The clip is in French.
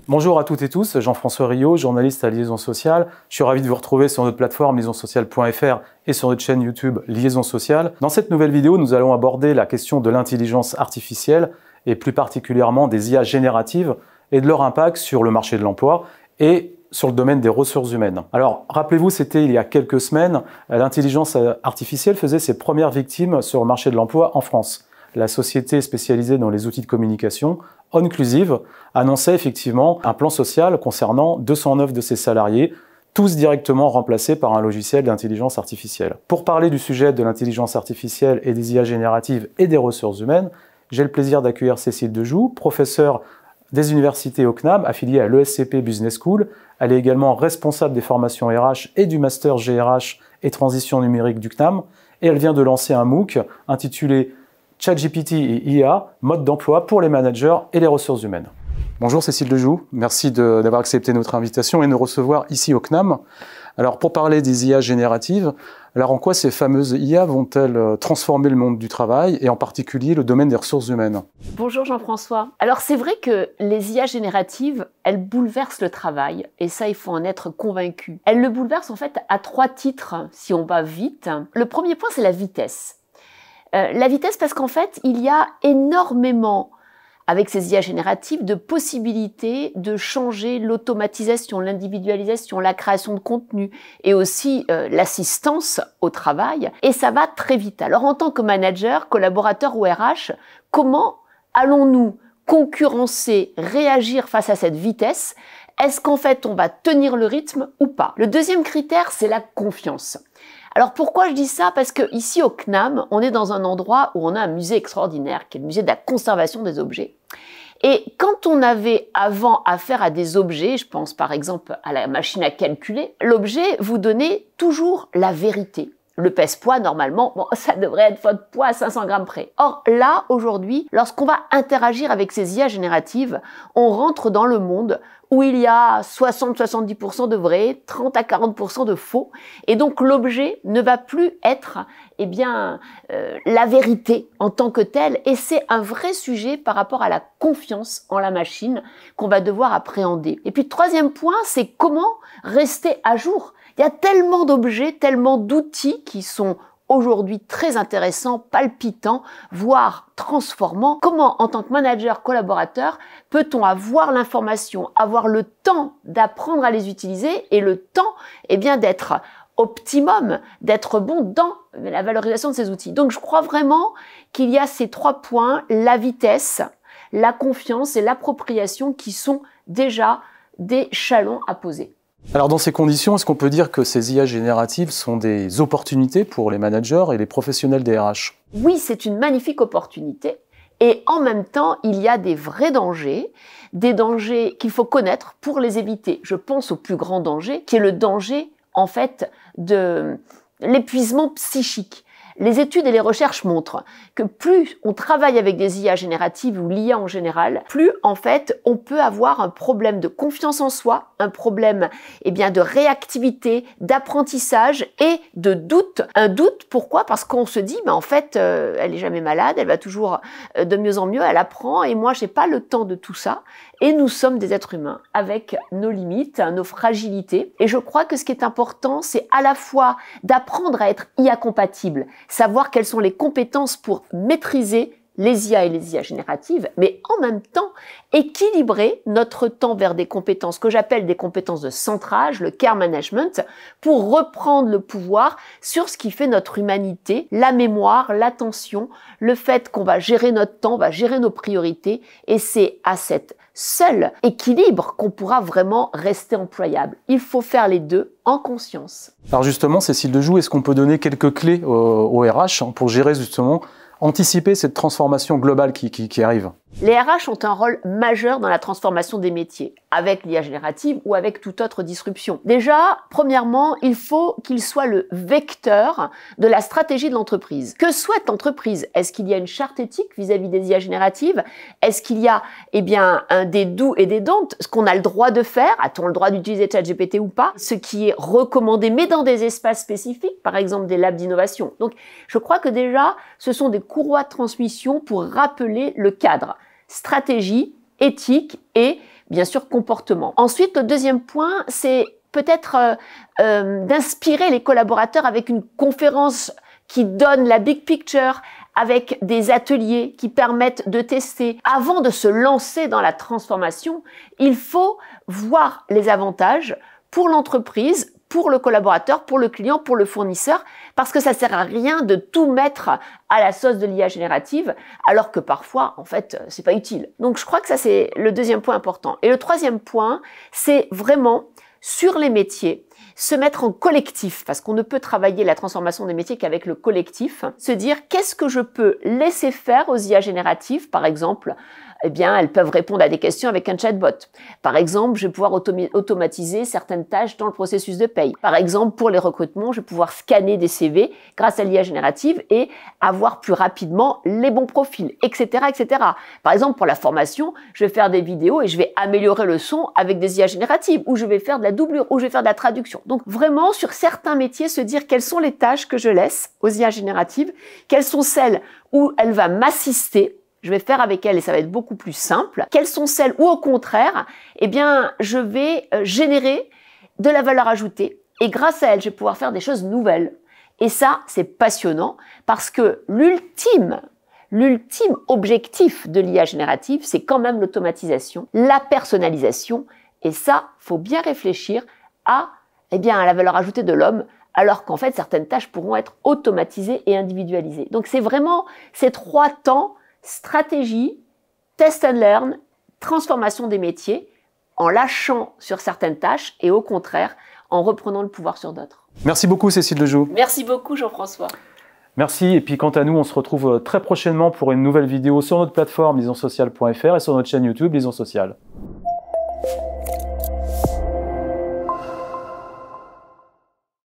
Bonjour à toutes et tous, Jean-François Riot, journaliste à Liaison Sociale. Je suis ravi de vous retrouver sur notre plateforme liaisonsociale.fr et sur notre chaîne YouTube Liaison Sociale. Dans cette nouvelle vidéo, nous allons aborder la question de l'intelligence artificielle et plus particulièrement des IA génératives et de leur impact sur le marché de l'emploi et sur le domaine des ressources humaines. Alors, rappelez-vous, c'était il y a quelques semaines, l'intelligence artificielle faisait ses premières victimes sur le marché de l'emploi en France. La société spécialisée dans les outils de communication, Onclusive, annonçait effectivement un plan social concernant 209 de ses salariés, tous directement remplacés par un logiciel d'intelligence artificielle. Pour parler du sujet de l'intelligence artificielle et des IA génératives et des ressources humaines, j'ai le plaisir d'accueillir Cécile Dejoux, professeure des universités au CNAM, affiliée à l'ESCP Business School. Elle est également responsable des formations RH et du Master GRH et Transition numérique du CNAM. Et elle vient de lancer un MOOC intitulé ChatGPT et IA, mode d'emploi pour les managers et les ressources humaines. Bonjour Cécile Dejoux, merci d'avoir accepté notre invitation et de nous recevoir ici au CNAM. Alors pour parler des IA génératives, alors en quoi ces fameuses IA vont-elles transformer le monde du travail et en particulier le domaine des ressources humaines? Bonjour Jean-François. Alors c'est vrai que les IA génératives, elles bouleversent le travail et ça il faut en être convaincu. Elles le bouleversent en fait à 3 titres si on va vite. Le premier point c'est la vitesse. La vitesse parce qu'en fait, il y a énormément, avec ces IA génératives, de possibilités de changer l'automatisation, l'individualisation, la création de contenu et aussi l'assistance au travail. Et ça va très vite. Alors en tant que manager, collaborateur ou RH, comment allons-nous concurrencer, réagir face à cette vitesse? Est-ce qu'en fait on va tenir le rythme ou pas? Le deuxième critère, c'est la confiance. Alors pourquoi je dis ça? Parce que ici au CNAM, on est dans un endroit où on a un musée extraordinaire, qui est le musée de la conservation des objets. Et quand on avait avant affaire à des objets, je pense par exemple à la machine à calculer, l'objet vous donnait toujours la vérité. Le pèse-poids, normalement, bon, ça devrait être votre poids à 500 grammes près. Or là, aujourd'hui, lorsqu'on va interagir avec ces IA génératives, on rentre dans le monde où il y a 60-70% de vrai, 30 à 40% de faux. Et donc l'objet ne va plus être la vérité en tant que telle. Et c'est un vrai sujet par rapport à la confiance en la machine qu'on va devoir appréhender. Et puis le troisième point, c'est comment rester à jour. Il y a tellement d'objets, tellement d'outils qui sont aujourd'hui très intéressants, palpitants, voire transformants. Comment, en tant que manager collaborateur, peut-on avoir l'information, avoir le temps d'apprendre à les utiliser et le temps d'être optimum, d'être bon dans la valorisation de ces outils. Donc je crois vraiment qu'il y a ces 3 points, la vitesse, la confiance et l'appropriation qui sont déjà des jalons à poser. Alors dans ces conditions, est-ce qu'on peut dire que ces IA génératives sont des opportunités pour les managers et les professionnels des RH? Oui, c'est une magnifique opportunité. Et en même temps, il y a des vrais dangers, des dangers qu'il faut connaître pour les éviter. Je pense au plus grand danger, qui est le danger, en fait, de l'épuisement psychique. Les études et les recherches montrent que plus on travaille avec des IA génératives ou l'IA en général, plus en fait on peut avoir un problème de confiance en soi, un problème de réactivité, d'apprentissage et de doute. Un doute, pourquoi? Parce qu'on se dit en fait elle est jamais malade, elle va toujours de mieux en mieux, elle apprend et moi j'ai pas le temps de tout ça. Et nous sommes des êtres humains avec nos limites, nos fragilités. Et je crois que ce qui est important, c'est à la fois d'apprendre à être IA compatible, savoir quelles sont les compétences pour maîtriser les IA et les IA génératives, mais en même temps équilibrer notre temps vers des compétences que j'appelle des compétences de centrage, le care management, pour reprendre le pouvoir sur ce qui fait notre humanité, la mémoire, l'attention, le fait qu'on va gérer notre temps, on va gérer nos priorités, et c'est à cette seul équilibre qu'on pourra vraiment rester employable. Il faut faire les deux en conscience. Alors justement, Cécile Dejoux, est-ce qu'on peut donner quelques clés au RH pour gérer justement, anticiper cette transformation globale qui arrive? Les RH ont un rôle majeur dans la transformation des métiers, avec l'IA générative ou avec toute autre disruption. Déjà, premièrement, il faut qu'il soit le vecteur de la stratégie de l'entreprise. Que souhaite l'entreprise? Est-ce qu'il y a une charte éthique vis-à-vis des IA génératives? Est-ce qu'il y a des do's et des don'ts? Ce qu'on a le droit de faire? A-t-on le droit d'utiliser ChatGPT ou pas? Ce qui est recommandé, mais dans des espaces spécifiques, par exemple des labs d'innovation. Donc, je crois que déjà, ce sont des courroies de transmission pour rappeler le cadre. Stratégie, éthique et bien sûr comportement. Ensuite, le deuxième point, c'est peut-être d'inspirer les collaborateurs avec une conférence qui donne la big picture, avec des ateliers qui permettent de tester. Avant de se lancer dans la transformation, il faut voir les avantages pour l'entreprise, pour le collaborateur, pour le client, pour le fournisseur, parce que ça sert à rien de tout mettre à la sauce de l'IA générative, alors que parfois, en fait, c'est pas utile. Donc, je crois que ça, c'est le deuxième point important. Et le troisième point, c'est vraiment sur les métiers, se mettre en collectif, parce qu'on ne peut travailler la transformation des métiers qu'avec le collectif, se dire qu'est-ce que je peux laisser faire aux IA génératives, par exemple, eh bien, elles peuvent répondre à des questions avec un chatbot. Par exemple, je vais pouvoir automatiser certaines tâches dans le processus de paye. Par exemple, pour les recrutements, je vais pouvoir scanner des CV grâce à l'IA générative et avoir plus rapidement les bons profils, etc., etc. Par exemple, pour la formation, je vais faire des vidéos et je vais améliorer le son avec des IA génératives, ou je vais faire de la doublure, ou je vais faire de la traduction. Donc, vraiment, sur certains métiers, se dire quelles sont les tâches que je laisse aux IA génératives, quelles sont celles où elle va m'assister, je vais faire avec elle et ça va être beaucoup plus simple. Quelles sont celles où, au contraire, eh bien, je vais générer de la valeur ajoutée et grâce à elle, je vais pouvoir faire des choses nouvelles. Et ça, c'est passionnant parce que l'ultime objectif de l'IA générative, c'est quand même l'automatisation, la personnalisation. Et ça, faut bien réfléchir à, eh bien, à la valeur ajoutée de l'homme, alors qu'en fait, certaines tâches pourront être automatisées et individualisées. Donc, c'est vraiment ces trois temps: stratégie, test and learn, transformation des métiers, en lâchant sur certaines tâches et au contraire, en reprenant le pouvoir sur d'autres. Merci beaucoup Cécile Lejoux. Merci beaucoup Jean-François. Merci, et puis quant à nous, on se retrouve très prochainement pour une nouvelle vidéo sur notre plateforme liaisonsociale.fr et sur notre chaîne YouTube Liaison Sociale.